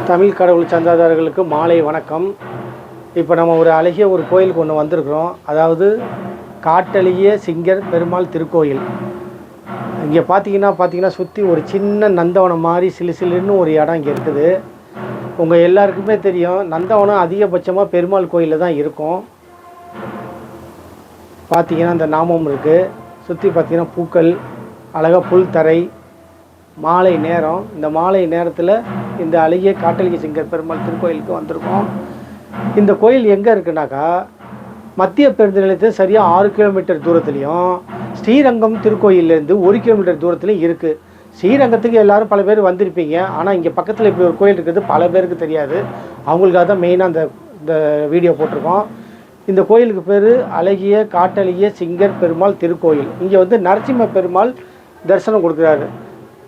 தமிழ் கடவுள் சந்தாதாரர்களுக்கு மாலை வணக்கம். இப்போ நம்ம ஒரு அழகிய ஒரு கோயிலுக்கு ஒன்று வந்திருக்கிறோம். அதாவது காட்டழகிய சிங்கர் பெருமாள் திருக்கோயில். இங்கே பார்த்தீங்கன்னா சுற்றி ஒரு சின்ன நந்தவனம் மாதிரி சிலுன்னு ஒரு இடம் இங்கே இருக்குது. உங்கள் எல்லாருக்குமே தெரியும், நந்தவனம் அதிகபட்சமாக பெருமாள் கோயிலில் தான் இருக்கும். பார்த்தீங்கன்னா அந்த நாமம் இருக்குது. சுற்றி பார்த்தீங்கன்னா பூக்கள், அழகாக புல் தரை, மாலை நேரம். இந்த மாலை நேரத்தில் இந்த அழகிய காட்டழகிய சிங்கர் பெருமாள் திருக்கோயிலுக்கு வந்திருக்கோம். இந்த கோயில் எங்கே இருக்குனாக்கா, மத்திய பேருந்து நிலையத்தில் சரியாக 6 கிலோமீட்டர் தூரத்துலேயும், ஸ்ரீரங்கம் திருக்கோயிலேருந்து 1 கிலோமீட்டர் தூரத்துலையும் இருக்குது. ஸ்ரீரங்கத்துக்கு எல்லோரும் பல பேர் வந்திருப்பீங்க. ஆனால் இங்கே பக்கத்தில் இப்படி ஒரு கோயில் இருக்குது, பல பேருக்கு தெரியாது. அவங்களுக்காக தான் மெயினாக இந்த வீடியோ போட்டிருக்கோம். இந்த கோயிலுக்கு பேர் அழகிய காட்டழகிய சிங்கர் பெருமாள் திருக்கோயில். இங்கே வந்து நரசிம்ம பெருமாள் தரிசனம் கொடுக்குறாரு.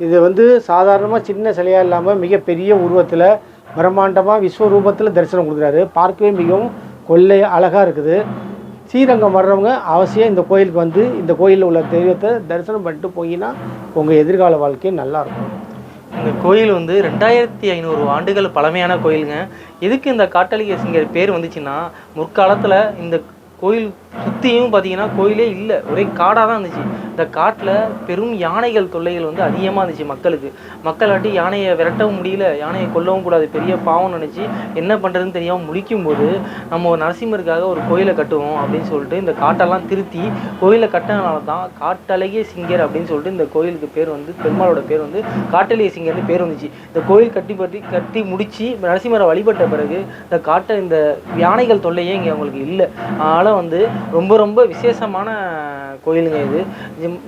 இது சாதாரணமாக சின்ன சிலையாக இல்லாமல் மிகப்பெரிய உருவத்தில் பிரம்மாண்டமாக விஸ்வரூபத்தில் தரிசனம் கொடுக்குறாரு. பார்க்கவே மிகவும் கொள்ளை அழகாக இருக்குது. ஸ்ரீரங்கம் வர்றவங்க அவசியம் இந்த கோயிலுக்கு வந்து இந்த கோயிலில் உள்ள தெய்வத்தை தரிசனம் பண்ணிட்டு போயின்னா உங்கள் எதிர்கால வாழ்க்கை நல்லாயிருக்கும். இந்த கோயில் 2500 ஆண்டுகள் பழமையான கோயிலுங்க. எதுக்கு இந்த காட்டழகிய சிங்கர் பேர் வந்துச்சுன்னா, முற்காலத்தில் இந்த கோயில் சுற்றியும் பார்த்தீங்கன்னா கோயிலே இல்லை, ஒரே காடாக தான் இருந்துச்சு. இந்த காட்டில் பெரும் யானைகள் தொல்லைகள் அதிகமாக இருந்துச்சு மக்களுக்கு. மக்களாட்டி யானையை விரட்டவும் முடியல, யானையை கொல்லவும் கூடாது, பெரிய பாவம் நினச்சி என்ன பண்ணுறதுன்னு தெரியாமல் முழிக்கும் போது நம்ம ஒரு நரசிம்மருக்காக ஒரு கோயிலை கட்டுவோம் அப்படின்னு சொல்லிட்டு இந்த காட்டெல்லாம் திருத்தி கோயிலை கட்டினால தான் காட்டழகிய சிங்கர் அப்படின்னு சொல்லிட்டு இந்த கோயிலுக்கு பேர் பெருமாளோட பேர் காட்டழகிய சிங்கர்னு பேர் வந்துச்சு. இந்த கோயில் கட்டி முடித்து நரசிம்மரை வழிபட்ட பிறகு இந்த யானைகள் தொல்லையே இங்கே அவங்களுக்கு இல்லை. அதனால் ரொம்ப ரொம்ப விசேஷமான கோயிலுங்க இது.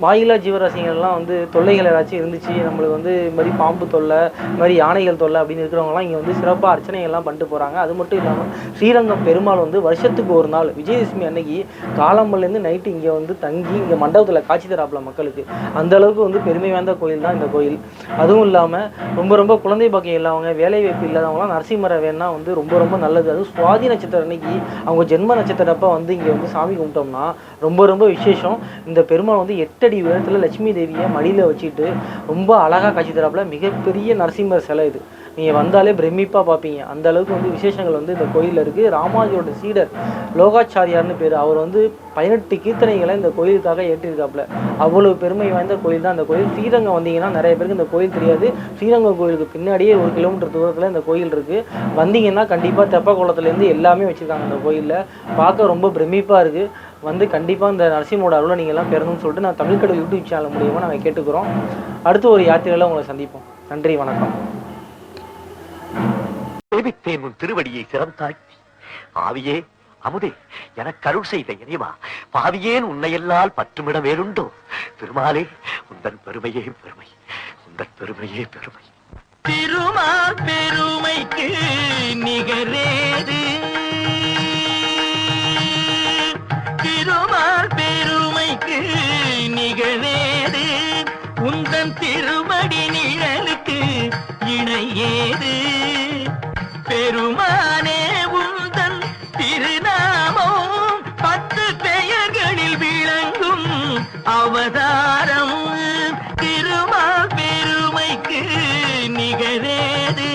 வாயிலா ஜீவராசிகள்லாம் தொல்லைகள் ஏதாச்சும் இருந்துச்சு, நம்மளுக்கு இது மாதிரி பாம்பு தொல்லை, இது மாதிரி யானைகள் தொல்லை அப்படின்னு இருக்கிறவங்கலாம் இங்கே சிறப்பாக அர்ச்சனைகள்லாம் பண்ணிட்டு போகிறாங்க. அது மட்டும் இல்லாமல் ஸ்ரீரங்கம் பெருமாள் வருஷத்துக்கு ஒரு நாள் விஜயதசமி அன்னைக்கு காலம்பலேருந்து நைட்டு இங்கே தங்கி இங்கே மண்டபத்தில் காட்சி தராப்புல மக்களுக்கு. அந்த அளவுக்கு பெருமை வாய்ந்த கோயில் தான் இந்த கோயில். அதுவும் இல்லாமல் ரொம்ப ரொம்ப குழந்தை பாக்கியம் இல்லாதவங்க, வேலை வாய்ப்பு இல்லாதவங்களாம் நரசிம்மரை வேணா ரொம்ப ரொம்ப நல்லது. அதுவும் சுவாதி நட்சத்திரம் அன்னைக்கு அவங்க ஜென்ம நட்சத்திரப்ப இங்கே சாமி கும்பிட்டோம்னா ரொம்ப ரொம்ப விசேஷம். இந்த பெருமாள் 8 அடி உயரத்தில் லட்சுமி தேவியை மடியில் வச்சுட்டு ரொம்ப அழகாக காட்சி தராப்புல மிகப்பெரிய நரசிம்மர் சிலை. இது நீங்கள் வந்தாலே பிரமிப்பாக பார்ப்பீங்க. அந்த அளவுக்கு விசேஷங்கள் இந்த கோயிலில் இருக்குது. ராமாஜியோட சீடர் லோகாச்சாரியார்னு பேர். அவர் 18 கீர்த்தனைகளை இந்த கோயிலுக்காக ஏற்றிருக்காப்புல. அவ்வளோ பெருமை வாய்ந்த கோயில் தான் இந்த கோயில். ஸ்ரீரங்கம் வந்தீங்கன்னா நிறைய பேருக்கு இந்த கோயில் தெரியாது. ஸ்ரீரங்கம் கோயிலுக்கு பின்னாடியே 1 கிலோமீட்டர் தூரத்தில் இந்த கோயில் இருக்குது. வந்தீங்கன்னா கண்டிப்பாக தெப்பக்குளத்துலேருந்து எல்லாமே வச்சுருக்காங்க இந்த கோயிலில். பார்க்க ரொம்ப பிரமிப்பாக இருக்குது. கண்டிப்பாக இந்த நரசிம்மோட அருளை நீங்கள்லாம் பெறணும்னு சொல்லிட்டு நான் தமிழ் கடவுள் யூடியூப் சேனல் மூலியமாக நாங்கள் கேட்டுக்கிறோம். அடுத்து ஒரு யாத்திரையில் உங்களை சந்திப்போம். நன்றி, வணக்கம். திருவடியை சிறந்தாய் ஆவியே அமுதே எனக்கு அருள் செய்த இறைவா, பாவியேன் உன்னையெல்லால் பற்றுமிட வேறுண்டோ. திருமாலே உந்தன் பெருமையே பெருமை, உந்தன் பெருமையே பெருமை. திருமால் பெருமைக்கு நிகரேது, திருமால் பெருமைக்கு நிகழேது, உந்தன் திருமடி நிழலுக்கு இணையேது. பெருமானே உந்தன் திருநாமம் 10 பெயர்களில் விளங்கும் அவதாரம். திருமால் பெருமைக்கு நிகரேது.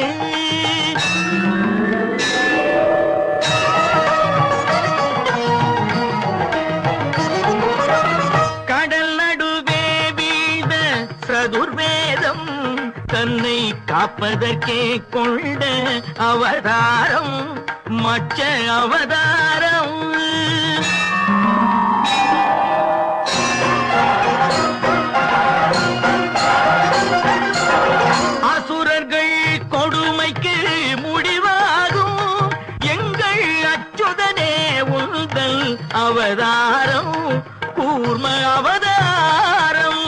கடல் நடுவே வீழ்ந்த சதுர்வேதம் தன்னை காப்பதற்கே கொண்ட அவதாரம் மச்ச அவதாரம். அசுரர்கள் கொடுமைக்கு முடிவாகும் எங்கள் அச்சுதனே உந்தல் அவதாரம் கூர்ம அவதாரம்.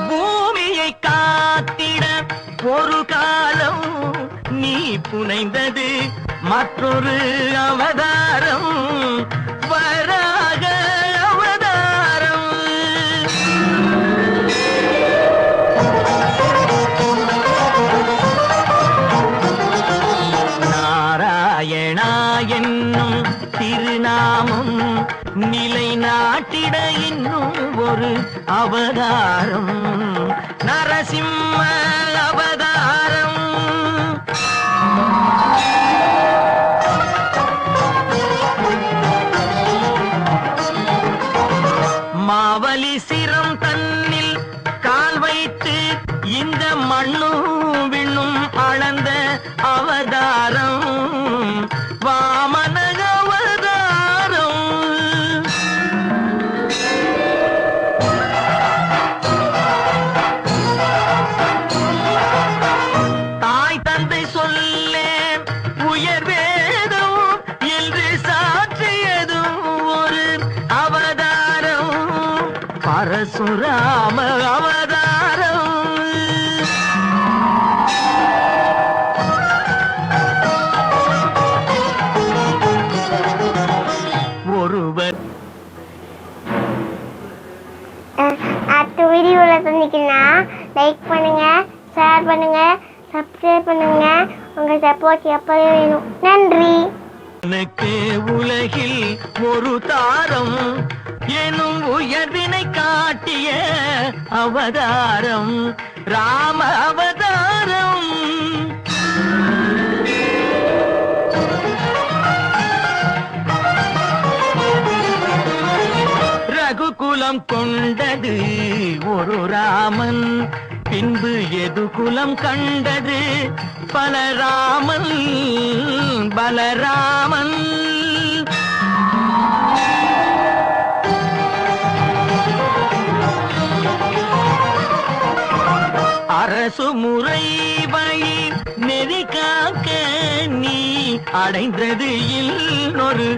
பூமியை காத்திட ஒரு இணைந்தது மற்றொரு அவதாரம், வராக அவதாரம். நாராயணா என்னும் திருநாமம் நிலைநாட்டிட இன்னும் ஒரு அவதாரம், நரசிம்ம அவதாரம். மாவலி சிரம் தன்னில் கால் வைத்து இந்த மண்ணும் விண்ணும் அளந்த அவதாரம், வாமன அவதாரம். தாய் தந்தை சொல்லே உயர் வேதம் என்று சாற்றியதும் ஒரு அவதாரம், பரசுராம அவதாரம். ஒருவர் அடுத்த வீடியோவில் சந்திக்கலாம். லைக் பண்ணுங்க, ஷேர் பண்ணுங்க, சப்ஸ்கிரைப் பண்ணுங்க. உங்கள் சப்போர்ட் எப்பவே வேணும். நன்றி. எனக்கு உலகில் ஒரு தாரம் எனும் உயர்வினை காட்டிய அவதாரம், ராம அவதாரம். ரகுகுலம் கொண்டது ஒரு ராமன், பின்பு எது குலம் கண்டது பலராமன், பலராமன். அரசு முறை வழி நெறி காக்க நீ அடைந்தது இன்னொரு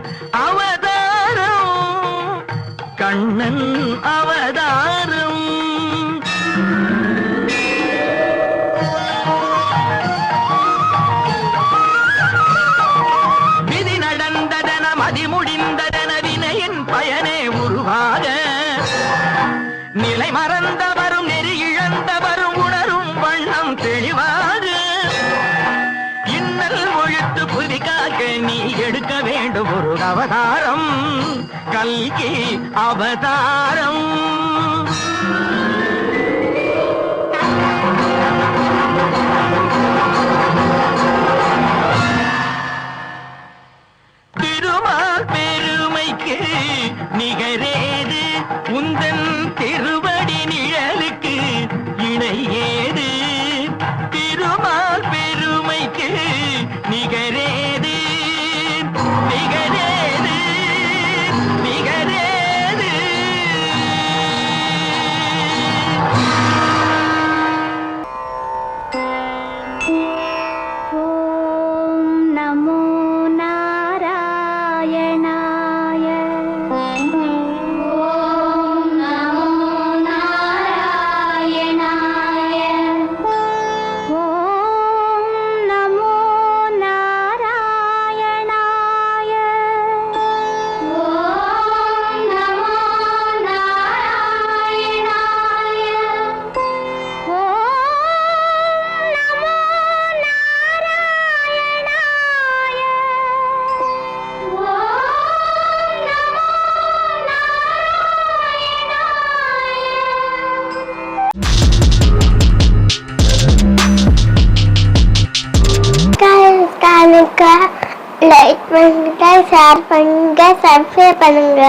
அவதாரம், கண்ணன் அவதாரம். விதி நடந்ததன மதி முடிந்ததன வினையின் பயனே உருவாக, நிலை மறந்தவரும் நெறி இழந்தவரும் உணரும் வண்ணம் தெளிவாக, இன்னல் ஒழித்து புதி காக்க நீ எடுக்க வேண்டும் ஒரு அவதாரம், கல்கி அவதாரம். திருமால் பெருமைக்கு நிகரேது, உந்தன் திருவடி நிழலுக்கு இணையேது. திருமால் பெருமைக்கு நிகரேது, நிகரேது, நிகரேது. ஓம் நமோ நாராயணாய. ஓம் நமோ நாராயணாய. ஓம் நமோ நாராயணாய. ஓம் நமோ நாராயணாய. ஓம் நமோ நாராயணாய. ஓம் நமோ நாராயணாய. லைக் பண்ணுங்க, ஷேர் பண்ணுங்க, சப்ஸ்கிரைப் பண்ணுங்க.